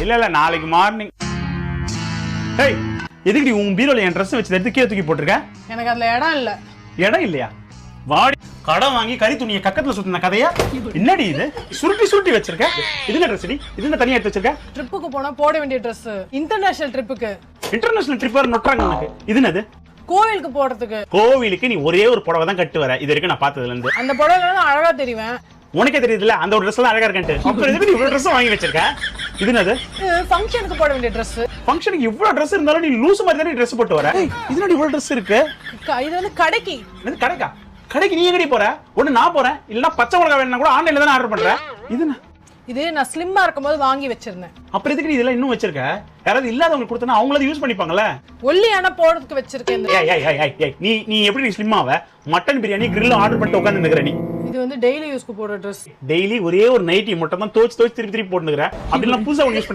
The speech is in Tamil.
இல்ல நாளைக்கு மார்னிங். ஏய் எதுக்கு நீ உன் பீரோல என் ட்ரெஸ் வச்சு எடுத்து கீழே தூக்கி போட்டிருக்க? எனக்கு அதுல இடம் இல்ல. இடம் இல்லையா? வாடி கடன் வாங்கி கறி துணியை கக்கத்துல சுத்தின கதையா? என்னடி இது சுருட்டி சுருட்டி வச்சிருக்க? இது என்ன ட்ரெஸ்? இது என்ன தனியா எடுத்து வச்சிருக்க? ட்ரிப்புக்கு போனா போட வேண்டிய ட்ரெஸ். இன்டர்நேஷனல் ட்ரிப்புக்கு. இன்டர்நேஷனல் ட்ரிப் வர நொட்டுறாங்க உனக்கு. இது என்னது? கோவிலுக்கு போறதுக்கு. கோவிலுக்கு நீ ஒரே ஒரு புடவை தான் கட்டு வர. இது வரைக்கும் நான் பார்த்ததுல இருந்து. அந்த புடவைல அழகா தெரிவேன். உனக்கே தெரியுதுல அந்த ஒரு ட்ரெஸ் தான் அழகா இருக்குன்னு. அப்புறம் எதுக்கு நீ இவ்வளவு ட்ரெஸ் வாங்கி வச்சிருக்க? இது என்னது? ஃபங்க்ஷனுக்கு போட வேண்டிய ட்ரெஸ். ஃபங்க்ஷனுக்கு இவ்வளவு ட்ரெஸ் இருந்தாலும் நீ லூஸ் மாதிரி தானே ட்ரெஸ் போட்டு வர. இது என்னடி இவ்வளவு ட்ரெஸ் இருக்கு? இது வந்து கடைக்கு. இது கடைக்கா? கடைக்கு நீ எங்கடி போற? ஒண்ணு நான் போறேன் இல்லனா பச்சை மிளகாய் வேணும்னா கூட ஆன்லைன்ல தான ஆர்டர் பண்ற. இது நான் ஸ்லிம்மா இருக்கும்போது வாங்கி வச்சிருந்தேன். அப்புறம் எதுக்கு நீ இதெல்லாம் இன்னும் வச்சிருக்க? யாராவது இல்லாதவங்களுக்கு கொடுத்தனா அவங்களே யூஸ் பண்ணிப்பாங்கல. ஒல்லியான போறதுக்கு வச்சிருக்கேன். நீ எப்படி ஸ்லிம்மாவ? மட்டன் பிரியாணி கிரில்ல ஆர்டர் பண்ணிட்டு உட்கார்ந்து நிக்கற நீ. இது வந்து டெய்லி யூஸ்க்கு போற Dress. டெய்லி ஒரே ஒரு நைட்டி மட்டும் தான் தோச்சு திருப்பி போட்டு நிக்கற. அப்படிலாம் புதுசா யூஸ்